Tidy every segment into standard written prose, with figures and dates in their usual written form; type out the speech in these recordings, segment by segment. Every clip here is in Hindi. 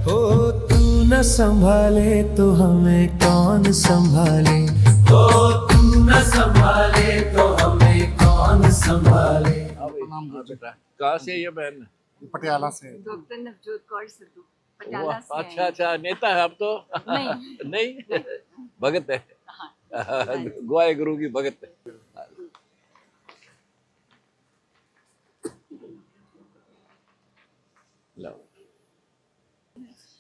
हो तू न संभाले तो हमें कौन संभाले, हो तू न संभाले तो हमें कौन संभाले। बेटा कहाँ से है ये बहन? पटियाला से। डॉक्टर नवजोत कौर सिद्धू पटियाला से अच्छा अच्छा, नेता है अब तो। नहीं। नहीं, भगत है। हाँ। गोवा गुरु की भगत है। लो।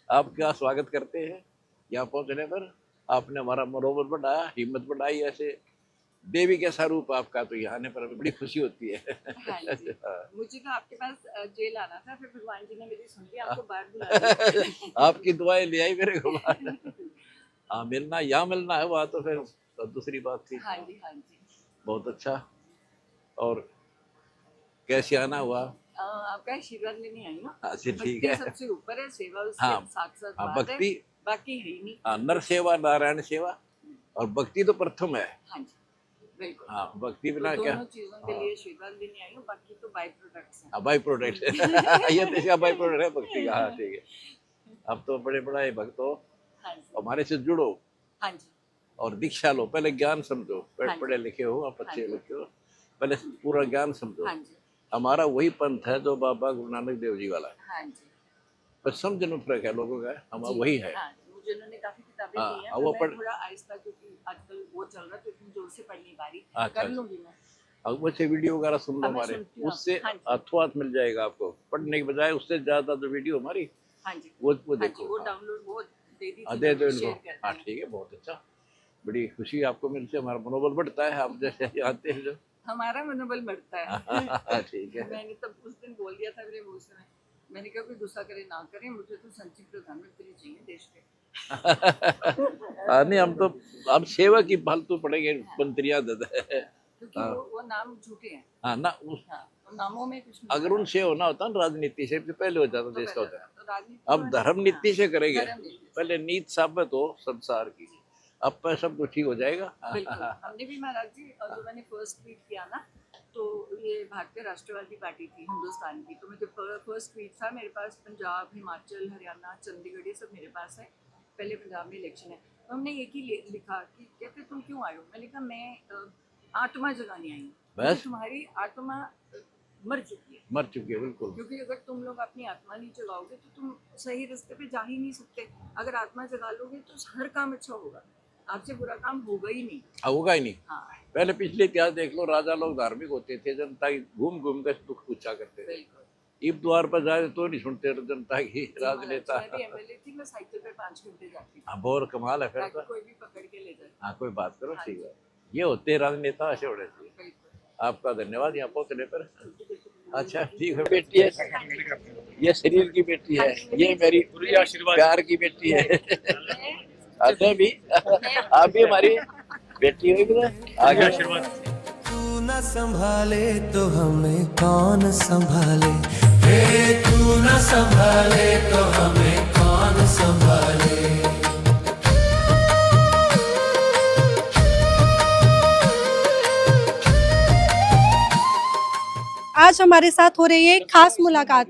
आप क्या स्वागत करते हैं यहाँ पहुंचने पर? आपने हमारा मनोबल बढ़ाया, हिम्मत बढ़ाई। ऐसे देवी कैसा रूप आपका, तो यहाँ आने पर बड़ी खुशी होती है। हाँ जी। मुझे तो आपके पास जेल आना था, फिर भगवान जी ने मेरी सुन ली, आपको बाहर बुला लिया। आपकी दुआएं ले आई मेरे को बाहर। हाँ, मिलना यहाँ मिलना है, वहाँ तो फिर तो दूसरी बात थी। हाँ जी हाँ जी। बहुत अच्छा। और कैसे आना हुआ? आपका आशीर्वाद लेने आई हूँ। अच्छा ठीक भक्ति है। सबसे ऊपर है, सेवा उसके हाँ, साथ साथ हाँ, बात है, भक्ति। बाकी है ही नहीं। हाँ, नर सेवा नारायण सेवा, और भक्ति तो प्रथम है। हाँ जी बिल्कुल। हाँ, भक्ति तो बिना क्या। दोनों चीजों के लिए आशीर्वाद लेने आई हूँ, बाकी तो बाई प्रोडक्ट्स हैं। हाँ, बाई प्रोडक्ट। ये तो इसका बाई प्रोडक्ट है भक्ति का। हाँ ठीक है। अब तो बड़े बड़ा भक्त हो, हाँ जी हमारे से जुड़ो हाँ जी और दीक्षा लो। पहले ज्ञान समझो, हाँ जी। पढ़े लिखे हो आप, हाँ अच्छे जी। लिखे हो, पहले पूरा ज्ञान समझो। हाँ जी हमारा वही पंथ है जो बाबा गुरु नानक देव जी वाला है। हाँ जी। पर समझ में फर्क है लोगों का, हमारा जी, वही है। हाँ, मुझे उन्होंने काफी किताबें हाँ, दी हैं, वो पर पढ़- मैं थोड़ा आहिस्ता, क्योंकि आजकल वो चल रहा है तो इतनी जोर से पढ़ नहीं पा रही। अच्छा, कर लूंगी मैं। अब वैसे वीडियो वगैरह सुन लो हाँ, मैं हमारे, सुनती हूँ। उससे हाँ जी। हाथों हाथ मिल जाएगा आपको। पढ़ने के बजाय उससे ज्यादा जो वीडियो हमारी हाँ जी वो हाँ जी, देखो। वो डाउनलोड वो दे दी हाँ, थी, दे दो शेयर इनको। कर हाँ देना। ठीक है, बहुत अच्छा। बड़ी खुशी आपको मिलती है, हमारा मनोबल बढ़ता है आप जैसे आते हैं जो। हमारा मनोबल बढ़ता है। हाँ, ठीक है। मैंने तब उस दिन बोल दिया था मेरे मुंह से, मैंने कहा कोई गुस्सा करे ना करे, मुझे तो संचिव प्रधानमंत्री चाहिए देश के। नहीं, हम तो अब सेवा की फालतू पड़ेंगे मंत्रियां देते हैं। क्योंकि हाँ। वो नाम झूठे हैं। हाँ ना, हाँ, तो नामों में कुछ नहीं अगर पड़ा। उनसे होना होता ना राजनीति से, तो पहले हो जाता तो देश का पहले होता। तो राजनीति अब में- धर्म नीति से करेंगे, धर्म नीति से। पहले नीति साबित हो संसार की, अब पर सब कुछ ठीक हो जाएगा। बिल्कुल। हमने भी महाराज जी, और जो मैंने फर्स्ट ट्वीट किया ना, तो ये भारतीय राष्ट्रवादी पार्टी थी हिंदुस्तान की, तो मुझे फर्स्ट ट्वीट था, मेरे पास पंजाब, हिमाचल, हरियाणा, चंडीगढ़, ये सब मेरे पास है। पहले पंजाब में इलेक्शन है, तो हमने एक ही लिखा कि कहते तुम क्यों आए हो। मैंने कहा मैं आत्मा जगाने आई हूँ, बस। तुम्हारी आत्मा मर चुकी है। मर चुके हैं, बिल्कुल। क्योंकि अगर तुम लोग अपनी आत्मा नहीं जगाओगे तो तुम सही रास्ते पे जा ही नहीं सकते। अगर आत्मा जगा लोगे तो हर काम अच्छा होगा, आपसे बुरा काम होगा ही नहीं। होगा ही नहीं। हाँ पहले पिछले इतिहास देख लो, राजा लोग धार्मिक होते थे, जनता की घूम घूम कर दुख पूछा करते थे। बिल्कुल। ईब द्वार पर जाए तो नहीं सुनते जनता की राजनेता। मैं भी एमएलए थी, मैं साइकिल पे 5 घंटे जाती थी, हाँ, बहुत कमाल है फिर ताकि तो। कोई भी पकड़ के ले जाए। हाँ, कोई बात करो, हाँ ठीक जी। है। ये होते हैं राजनेता, ऐसे होने चाहिए। बिल्कुल। आपका धन्यवाद यहाँ पहुँचने पर। अच्छा ठीक है। बेटी है, ये शरीर की बेटी है, ये मेरी प्यार की बेटी है। आते भी, आप भी हमारी बेटी हो आगे आशीर्वाद। तू न संभाले तो हमें कौन संभाले, हे तू न संभाले तो हमें कौन संभाले। आज हमारे साथ हो रही है एक खास मुलाकात।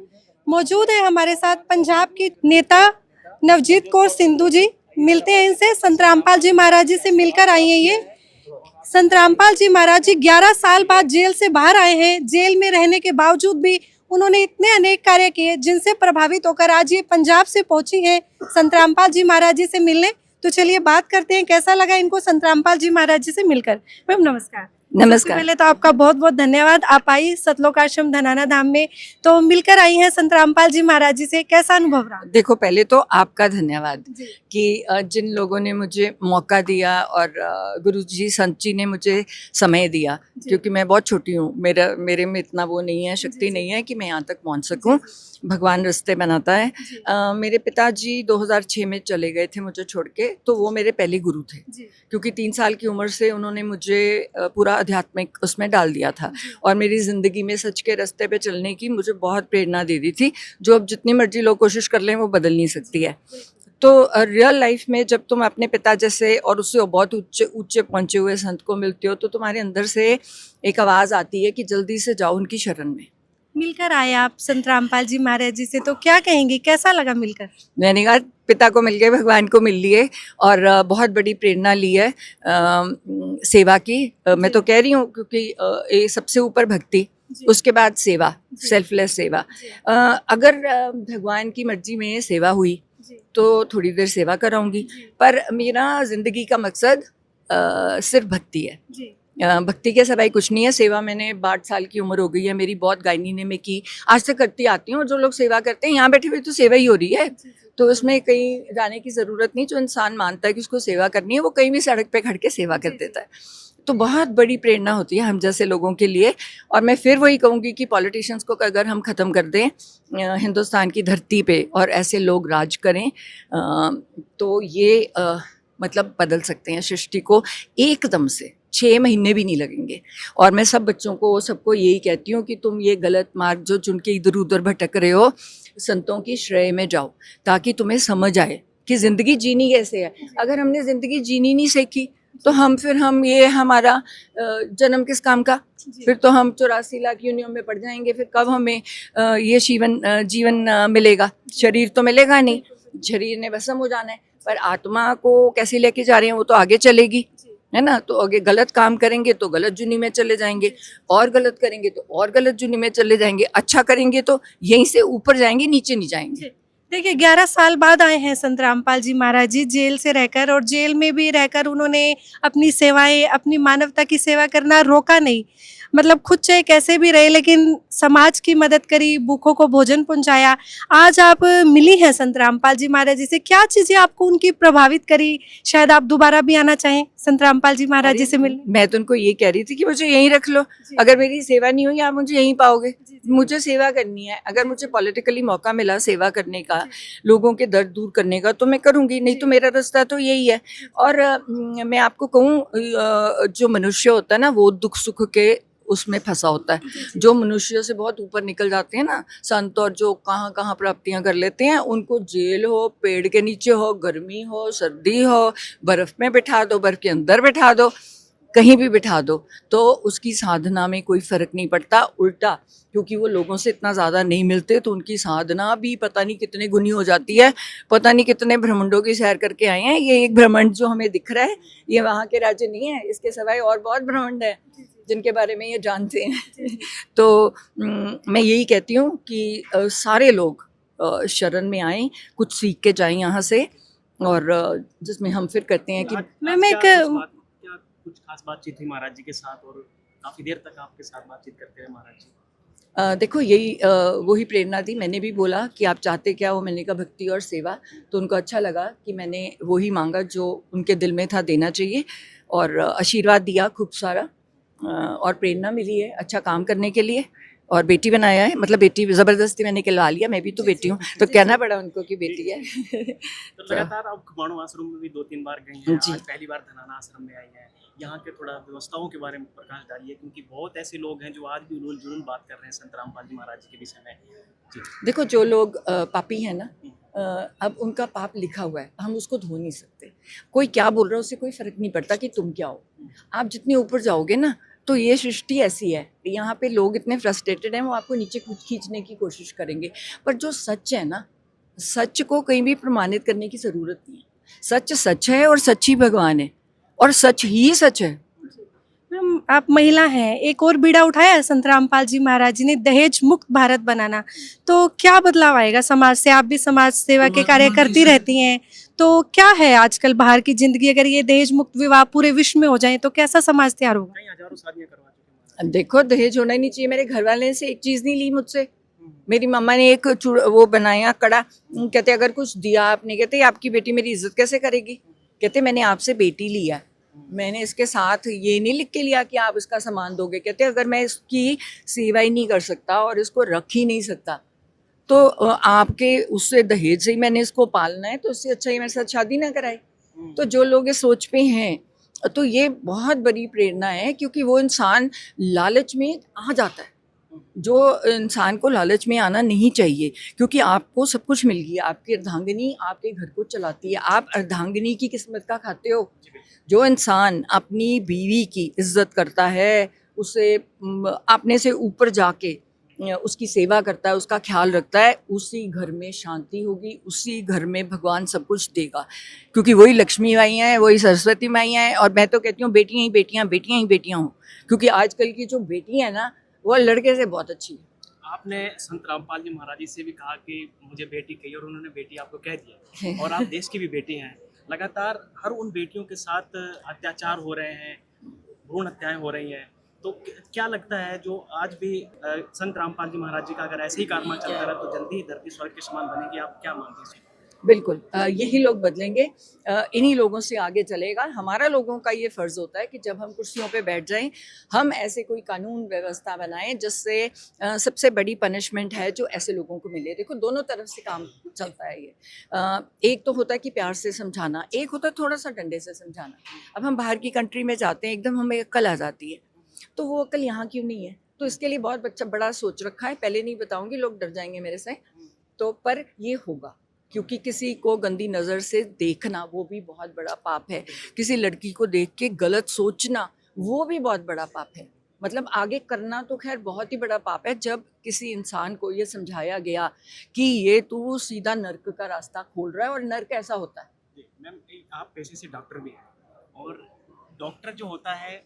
मौजूद है हमारे साथ पंजाब की नेता नवजीत कौर सिद्धू जी। मिलते हैं इनसे। संत रामपाल जी महाराज जी से मिलकर आई हैं ये। संत रामपाल जी महाराज जी 11 साल बाद जेल से बाहर आए हैं। जेल में रहने के बावजूद भी उन्होंने इतने अनेक कार्य किए जिनसे प्रभावित होकर आज ये पंजाब से पहुंची हैं संत रामपाल जी महाराज जी से मिलने। तो चलिए बात करते हैं कैसा लगा इनको संत रामपाल जी महाराज जी से मिलकर। मैम नमस्कार। नमस्कार। सबसे पहले तो आपका बहुत बहुत धन्यवाद। आप आई सतलोक आश्रम धनाना धाम में, तो मिलकर आई हैं संत रामपाल जी महाराज जी से, कैसा अनुभव रहा? देखो, पहले तो आपका धन्यवाद कि जिन लोगों ने मुझे मौका दिया और गुरुजी संत जी ने मुझे समय दिया, क्योंकि मैं बहुत छोटी हूँ, मेरे में इतना वो नहीं है, शक्ति नहीं है कि मैं यहाँ तक पहुँच सकूँ। भगवान रास्ते बनाता है। मेरे पिताजी 2006 में चले गए थे मुझे छोड़ के, तो वो मेरे पहले गुरु थे, क्योंकि 3 साल की उम्र से उन्होंने मुझे पूरा आध्यात्मिक उसमें डाल दिया था और मेरी ज़िंदगी में सच के रास्ते पे चलने की मुझे बहुत प्रेरणा दे दी थी, जो अब जितनी मर्जी लोग कोशिश कर लें वो बदल नहीं सकती है। तो रियल लाइफ में जब तुम अपने पिता जैसे और उससे बहुत ऊंचे पहुंचे हुए संत को मिलते हो, तो तुम्हारे अंदर से एक आवाज़ आती है कि जल्दी से जाओ उनकी शरण में। मिलकर आए आप संत रामपाल जी महाराज जी से, तो क्या कहेंगे, कैसा लगा मिलकर? मैंने कहा पिता को मिल गए, भगवान को मिल लिए और बहुत बड़ी प्रेरणा ली है सेवा की। मैं तो कह रही हूँ क्योंकि ये सबसे ऊपर भक्ति, उसके बाद सेवा, सेल्फलेस सेवा। अगर भगवान की मर्जी में सेवा हुई तो थोड़ी देर सेवा कराऊंगी, पर मेरा जिंदगी का मकसद सिर्फ भक्ति है। भक्ति के सिवाय कुछ नहीं है। सेवा मैंने 62 साल की उम्र हो गई है मेरी, बहुत गायनी ने में की, आज तक करती आती हूँ। जो लोग सेवा करते हैं यहाँ बैठे हुए तो सेवा ही हो रही है, तो उसमें कहीं जाने की ज़रूरत नहीं। जो इंसान मानता है कि उसको सेवा करनी है वो कहीं भी सड़क पे खड़ के सेवा कर देता है, तो बहुत बड़ी प्रेरणा होती है हम जैसे लोगों के लिए। और मैं फिर वही कहूँगी कि पॉलिटिशियंस को अगर हम ख़त्म कर दें हिंदुस्तान की धरती पे और ऐसे लोग राज करें तो ये मतलब बदल सकते हैं सृष्टि को एकदम से। 6 महीने भी नहीं लगेंगे। और मैं सब बच्चों को, सबको यही कहती हूँ कि तुम ये गलत मार्ग जो चुन के इधर उधर भटक रहे हो, संतों की श्रेय में जाओ ताकि तुम्हें समझ आए कि ज़िंदगी जीनी कैसे है। अगर हमने ज़िंदगी जीनी नहीं सीखी तो हम ये हमारा जन्म किस काम का? फिर तो हम 84 लाख यूनियों में पड़ जाएंगे। फिर कब हमें ये जीवन मिलेगा? शरीर तो मिलेगा नहीं, शरीर ने भस्म हो जाना है, पर आत्मा को कैसे लेके जा रहे हैं वो तो आगे चलेगी, है ना। तो आगे गलत काम करेंगे तो गलत जुनी में चले जाएंगे, और गलत करेंगे तो और गलत जुनी में चले जाएंगे, अच्छा करेंगे तो यहीं से ऊपर जाएंगे, नीचे नहीं जाएंगे। देखिए 11 साल बाद आए हैं संत रामपाल जी महाराज जी जेल से रहकर, और जेल में भी रहकर उन्होंने अपनी सेवाएं, अपनी मानवता की सेवा करना रोका नहीं। मतलब खुद चाहे कैसे भी रहे लेकिन समाज की मदद करी, भूखों को भोजन पहुंचाया। आज आप मिली हैं संत रामपाल जी महाराज जी से, क्या चीजें आपको उनकी प्रभावित करी? शायद आप दोबारा भी आना चाहें संत रामपाल जी महाराज जी से मिलने। मैं तो उनको ये कह रही थी कि मुझे यहीं रख लो, अगर मेरी सेवा नहीं हुई आप मुझे यहीं पाओगे। मुझे सेवा करनी है, अगर मुझे पॉलिटिकली मौका मिला सेवा करने का, लोगों के दर्द दूर करने का, तो मैं करूंगी, नहीं तो मेरा रास्ता तो यही है। और मैं आपको कहूँ जो मनुष्य होता है ना वो दुख सुख के उसमें फंसा होता है। जो मनुष्य से बहुत ऊपर निकल जाते हैं ना संत, और जो कहाँ कहाँ प्राप्तियां कर लेते हैं, उनको जेल हो, पेड़ के नीचे हो, गर्मी हो, सर्दी हो, बर्फ में बिठा दो, बर्फ के अंदर बिठा दो, कहीं भी बिठा दो, तो उसकी साधना में कोई फर्क नहीं पड़ता। उल्टा क्योंकि वो लोगों से इतना ज़्यादा नहीं मिलते तो उनकी साधना भी पता नहीं कितने गुनी हो जाती है। पता नहीं कितने ब्रह्मांडों की सैर करके आए हैं। ये एक ब्रह्मांड जो हमें दिख रहा है ये वहाँ के राज्य नहीं है, इसके सिवाय और बहुत ब्रह्मांड है जिनके बारे में ये जानते हैं। तो मैं यही कहती हूँ कि सारे लोग शरण में आएँ, कुछ सीख के जाएं यहाँ से, और जिसमें हम फिर कहते हैं कि मैम एक कुछ खास बातचीत थी महाराज जी के साथ, और काफी देर तक आपके साथ बातचीत करते रहे महाराज जी? देखो यही वही प्रेरणा दी। मैंने भी बोला कि आप चाहते क्या हो, मैंने कहा भक्ति और सेवा, तो उनको अच्छा लगा कि मैंने वही मांगा जो उनके दिल में था देना चाहिए, और आशीर्वाद दिया खूब सारा, और प्रेरणा मिली है अच्छा काम करने के लिए। और बेटी बनाया है, मतलब बेटी ज़बरदस्ती मैंने खिला लिया, मैं भी तो बेटी हूँ तो कहना पड़ा उनको कि बेटी है। तो लगातार आप खमाणो आश्रम में भी 2-3 बार गई हैं, जी। आज पहली बार धनाना आश्रम में आई हैं। यहाँ के थोड़ा व्यवस्थाओं के बारे में प्रकाश डालिए, क्योंकि बहुत ऐसे लोग हैं जो आज भी उलूल जुलूल बात कर रहे हैं संत रामपाल जी महाराज जी के विषय में। जी। देखो जो लोग पापी हैं ना, अब उनका पाप लिखा हुआ है, हम उसको धो नहीं सकते। कोई क्या बोल रहा है उससे कोई फर्क नहीं पड़ता कि तुम क्या हो। आप जितने ऊपर जाओगे ना, तो ये सृष्टि ऐसी है, यहाँ पे लोग इतने फ्रस्ट्रेटेड हैं, वो आपको नीचे खींचने की कोशिश करेंगे। पर जो सच है ना, सच को कहीं भी प्रमाणित करने की ज़रूरत नहीं है। सच सच है और सच ही भगवान है, और सच ही सच है। मैम आप महिला हैं, एक और बीड़ा उठाया है संत रामपाल जी महाराज जी ने, दहेज मुक्त भारत बनाना। तो क्या बदलाव आएगा समाज से? आप भी समाज सेवा के कार्य करती रहती हैं, तो क्या है आजकल बाहर की जिंदगी, अगर ये दहेज मुक्त विवाह पूरे विश्व में हो जाए तो कैसा समाज तैयार होगा? कई हजारों शादियां करवा चुके हैं। देखो दहेज होना ही नहीं चाहिए। मेरे घर वाले से एक चीज़ नहीं ली मुझसे। मेरी मम्मा ने एक वो बनाया कड़ा, कहते अगर कुछ दिया आपने, कहते आपकी बेटी मेरी इज्जत कैसे करेगी? कहते मैंने आपसे बेटी लिया, मैंने इसके साथ ये नहीं लिख के लिया कि आप इसका सामान दोगे। कहते अगर मैं इसकी सेवा ही नहीं कर सकता और इसको रख ही नहीं सकता, तो आपके उससे दहेज से ही मैंने इसको पालना है, तो उससे अच्छा ही मेरे साथ शादी ना कराए। तो जो लोग इस सोच पे हैं, तो ये बहुत बड़ी प्रेरणा है, क्योंकि वो इंसान लालच में आ जाता है जो इंसान को लालच में आना नहीं चाहिए। क्योंकि आपको सब कुछ मिल गया, आपकी अर्धांगिनी आपके घर को चलाती है, आप अर्धांगिनी की किस्मत का खाते हो। जो इंसान अपनी बीवी की इज्जत करता है, उसे अपने से ऊपर जाके उसकी सेवा करता है, उसका ख्याल रखता है, उसी घर में शांति होगी, उसी घर में भगवान सब कुछ देगा, क्योंकि वही लक्ष्मी माई हैं, वही सरस्वती माई हैं। और मैं तो कहती हूँ बेटियाँ ही बेटियाँ, बेटियाँ ही बेटियाँ हों, क्योंकि आजकल की जो बेटी है ना वो लड़के से बहुत अच्छी है। आपने संत रामपाल जी महाराज जी से भी कहा कि मुझे बेटी कही, और उन्होंने बेटी आपको कह दिया, और आप देश की भी बेटी हैं। लगातार हर उन बेटियों के साथ अत्याचार हो रहे हैं, भ्रूण हत्याएं हो रही हैं, तो क्या लगता है जो आज भी संत रामपाल जी महाराज जी का अगर ऐसे ही कारनामा चलता रहा तो जल्दी ही धरती स्वर्ग के समान बनेगी, आप क्या मानते हैं? बिल्कुल, यही लोग बदलेंगे, इन्हीं लोगों से आगे चलेगा। हमारा लोगों का ये फ़र्ज़ होता है कि जब हम कुर्सियों पे बैठ जाएं, हम ऐसे कोई कानून व्यवस्था बनाएं जिससे सबसे बड़ी पनिशमेंट है जो ऐसे लोगों को मिले। देखो, दोनों तरफ से काम चलता है ये। एक तो होता है कि प्यार से समझाना, एक होता है थोड़ा सा डंडे से समझाना। अब हम बाहर की कंट्री में जाते हैं, एकदम हमें अक्ल आ जाती है, तो वो अक्ल यहाँ क्यों नहीं है? तो इसके लिए बहुत बड़ा सोच रखा है। पहले नहीं बताऊँगी, लोग डर जाएंगे मेरे से, तो पर ये होगा, क्योंकि किसी को गंदी नज़र से देखना वो भी बहुत बड़ा पाप है। किसी लड़की को देख के गलत सोचना वो भी बहुत बड़ा पाप है। मतलब आगे करना तो खैर बहुत ही बड़ा पाप है। जब किसी इंसान को ये समझाया गया कि ये तू सीधा नर्क का रास्ता खोल रहा है, और नर्क ऐसा होता है। मैम, आप पेशे से डॉक्टर भी हैं, और डॉक्टर जो होता है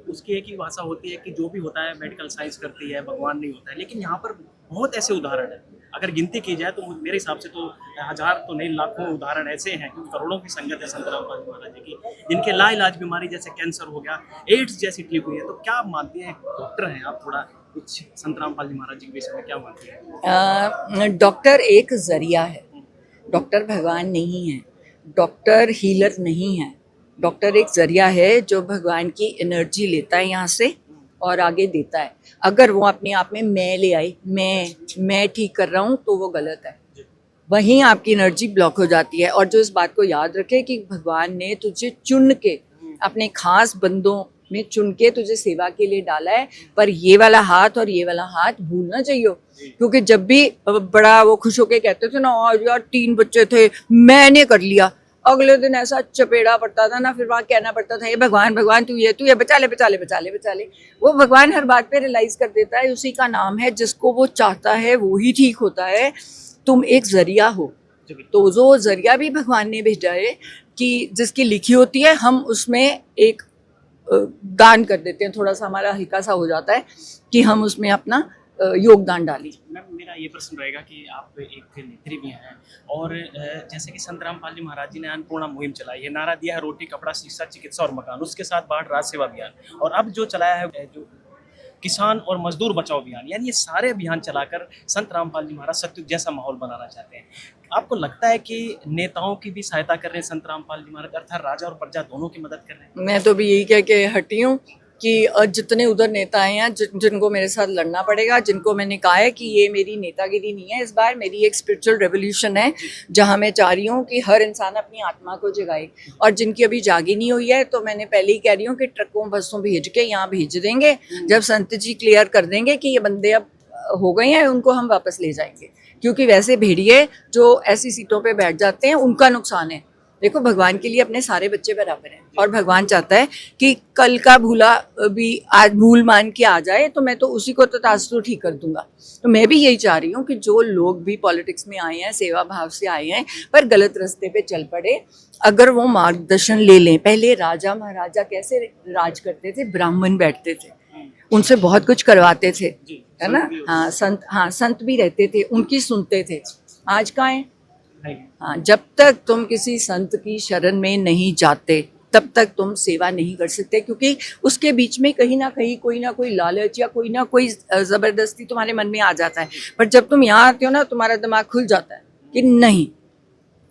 उसकी एक ही भाषा होती है कि जो भी होता है मेडिकल साइंस करती है, भगवान नहीं होता है। लेकिन यहाँ पर बहुत ऐसे उदाहरण हैं, अगर गिनती की जाए तो मेरे हिसाब से तो हजार तो नहीं लाखों उदाहरण ऐसे हैं, क्योंकि करोड़ों की संगत है संत रामपाल जी महाराज जी की, जिनके लाइलाज बीमारी जैसे कैंसर हो गया, एड्स जैसी ठीक हुई है। तो क्या मानते हैं, डॉक्टर हैं आप, थोड़ा कुछ संत रामपाल जी महाराज जी के विषय में क्या मानते हैं? डॉक्टर एक जरिया है, डॉक्टर भगवान नहीं है, डॉक्टर हीलर नहीं है। डॉक्टर एक जरिया है जो भगवान की एनर्जी लेता है यहाँ से और आगे देता है। अगर वो अपने आप में मैं ले आए, मैं ठीक कर रहा हूँ, तो वो गलत है। वहीं आपकी एनर्जी ब्लॉक हो जाती है। और जो इस बात को याद रखे कि भगवान ने तुझे चुन के, अपने खास बंदों में चुन के तुझे सेवा के लिए डाला है, पर ये वाला हाथ और ये वाला हाथ भूलना चाहिए। क्योंकि जब भी बड़ा वो खुश होके कहते थे ना, आज यार 3 बच्चे थे, मैंने कर लिया, अगले दिन ऐसा चपेड़ा पड़ता था ना, फिर वहाँ कहना पड़ता था, ये भगवान भगवान तू ये बचा ले बचा ले बचा ले बचा ले। वो भगवान हर बात पे रियलाइज कर देता है, उसी का नाम है, जिसको वो चाहता है वो ही ठीक होता है। तुम एक जरिया हो, तो जो जरिया भी भगवान ने भेजा है कि जिसकी लिखी होती है, हम उसमें एक दान कर देते हैं, थोड़ा सा हमारा हल्का सा हो जाता है कि हम उसमें अपना योगदान डाली। मैम, मेरा ये प्रश्न रहेगा कि आप एक नेत्री भी हैं, और जैसे कि संत रामपाल जी महाराज जी ने अन्नपूर्णा मुहिम चलाई है, नारा दिया है रोटी कपड़ा शिक्षा चिकित्सा और मकान, उसके साथ बाढ़ राज सेवा अभियान, और अब जो चलाया है जो किसान और मजदूर बचाओ अभियान, यानी ये सारे अभियान चलाकर संत रामपाल जी महाराज सत्युग जैसा माहौल बनाना चाहते हैं। आपको लगता है कि नेताओं की भी सहायता कर रहे हैं संत रामपाल जी महाराज, अर्थात राजा और प्रजा दोनों की मदद कर रहे हैं? मैं तो भी यही कह के हटी हूँ कि जितने उधर नेता आए हैं, जिनको मेरे साथ लड़ना पड़ेगा, जिनको मैंने कहा है कि ये मेरी नेतागिरी नहीं है, इस बार मेरी एक स्पिरिचुअल रेवोल्यूशन है, जहाँ मैं चाह रही हूँ कि हर इंसान अपनी आत्मा को जगाए। और जिनकी अभी जागी नहीं हुई है, तो मैंने पहले ही कह रही हूँ कि ट्रकों बसों भेज के यहाँ भेज देंगे। जब संत जी क्लियर कर देंगे कि ये बंदे अब हो गए हैं, उनको हम वापस ले जाएंगे। क्योंकि वैसे भेड़िए जो ऐसी सीटों पर बैठ जाते हैं, उनका नुकसान है। देखो, भगवान के लिए अपने सारे बच्चे बराबर हैं, और भगवान चाहता है कि कल का भूला भी आज भूल मान के आ जाए, तो मैं तो उसी को तथास्तु ठीक कर दूंगा। तो मैं भी यही चाह रही हूँ कि जो लोग भी पॉलिटिक्स में आए हैं, सेवा भाव से आए हैं, पर गलत रास्ते पे चल पड़े, अगर वो मार्गदर्शन ले लें। पहले राजा महाराजा कैसे राज करते थे? ब्राह्मण बैठते थे, उनसे बहुत कुछ करवाते थे, है ना? हाँ, संत भी रहते थे, उनकी सुनते थे। आज कहाँ है? हाँ, जब तक तुम किसी संत की शरण में नहीं जाते, तब तक तुम सेवा नहीं कर सकते, क्योंकि उसके बीच में कहीं ना कहीं कोई ना कोई लालच या कोई ना कोई ज़बरदस्ती तुम्हारे मन में आ जाता है। पर जब तुम यहाँ आते हो ना, तुम्हारा दिमाग खुल जाता है कि नहीं,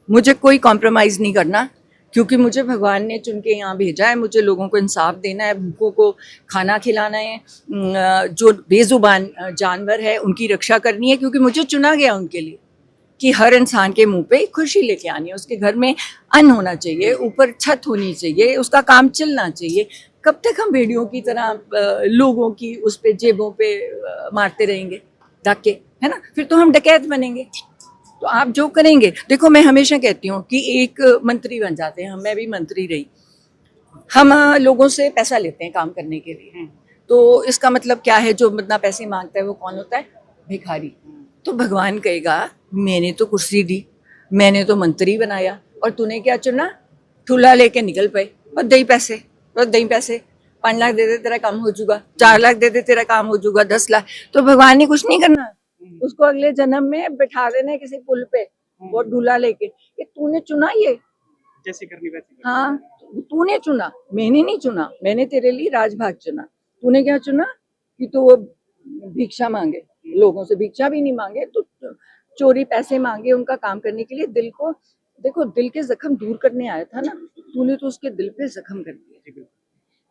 मुझे कोई कॉम्प्रोमाइज़ नहीं करना, क्योंकि मुझे भगवान ने चुन के यहाँ भेजा है। मुझे लोगों को इंसाफ देना है, भूखों को खाना खिलाना है, जो बेजुबान जानवर है उनकी रक्षा करनी है, क्योंकि मुझे चुना गया उनके लिए कि हर इंसान के मुंह पे खुशी लेके आनी है, उसके घर में अन्न होना चाहिए, ऊपर छत होनी चाहिए, उसका काम चलना चाहिए। कब तक हम भेड़ियों की तरह लोगों की उस पे जेबों पे मारते रहेंगे डाके, है ना? फिर तो हम डकैत बनेंगे। तो आप जो करेंगे, देखो मैं हमेशा कहती हूँ कि एक मंत्री बन जाते हैं, मैं भी मंत्री रही, हम लोगों से पैसा लेते हैं काम करने के लिए, तो इसका मतलब क्या है, जो इतना पैसे मांगता है वो कौन होता है? भिखारी। तो भगवान कहेगा मैंने तो कुर्सी दी, मैंने तो मंत्री बनाया, और तूने क्या चुना? ठुला लेके निकल पे और दई पैसे, और दई पैसे। 5 लाख दे दे तेरा काम हो जाएगा, 4 लाख दे दे तेरा काम हो जाएगा, 10 लाख। तो भगवान ने कुछ नहीं करना, उसको अगले जन्म में बैठा देना है किसी पुल पे वो ढूला लेके, कि तूने चुना ये। जैसे करनी वैसे करनी। हाँ, तूने चुना, मैंने नहीं चुना। मैंने तेरे लिए राजभाग चुना, तूने क्या चुना? कि तू वो भिक्षा मांगे, लोगों से भिक्षा भी नहीं मांगे, तो चोरी पैसे मांगे उनका काम करने के लिए। दिल को देखो, दिल के जख्म दूर करने आया था ना, तूने तो उसके दिल पे जख्म कर दिया।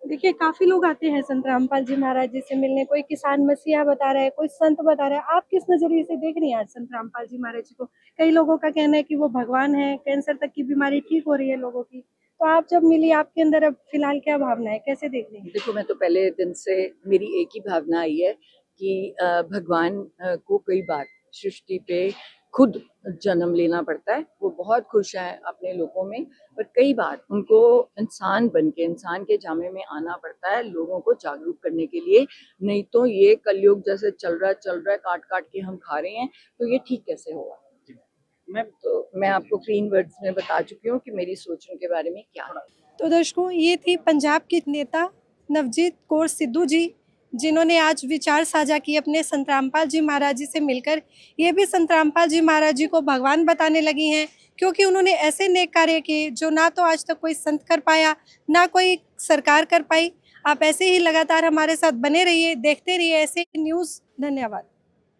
देखिए काफी लोग आते हैं संत रामपाल जी महाराज जी से मिलने, कोई किसान मसीहा बता रहा है, कोई संत बता रहा है। आप किस नजरिए से देख रही हैं आज संत रामपाल जी महाराज जी को? कई लोगों का कहना है कि वो भगवान है, कैंसर तक की बीमारी ठीक हो रही है लोगों की। तो आप जब मिली, आपके अंदर अब फिलहाल क्या भावना है, कैसे देख रही हैं? देखो, मैं तो पहले दिन से मेरी एक ही भावना आई है कि भगवान को कई बार सृष्टि पे खुद जन्म लेना पड़ता है। वो बहुत खुश हैं अपने लोगों में, पर कई बार उनको इंसान बन के, इंसान के जामे में आना पड़ता है लोगों को जागरूक करने के लिए। नहीं तो ये कलयुग जैसे चल रहा है, काट काट के हम खा रहे हैं, तो ये ठीक कैसे होगा? मैं आपको क्लीन वर्ड्स में बता चुकी हूँ कि मेरी सोच उनके बारे में क्या है। तो दर्शकों, ये थी पंजाब की नेता नवजीत कौर सिद्धू जी, जिन्होंने आज विचार साझा किए अपने संत रामपाल जी महाराज जी से मिलकर। ये भी संत रामपाल जी महाराज जी को भगवान बताने लगी हैं, क्योंकि उन्होंने ऐसे नेक कार्य किए जो ना तो आज तक कोई संत कर पाया, ना कोई सरकार कर पाई। आप ऐसे ही लगातार हमारे साथ बने रहिए, देखते रहिए ऐसे न्यूज़। धन्यवाद।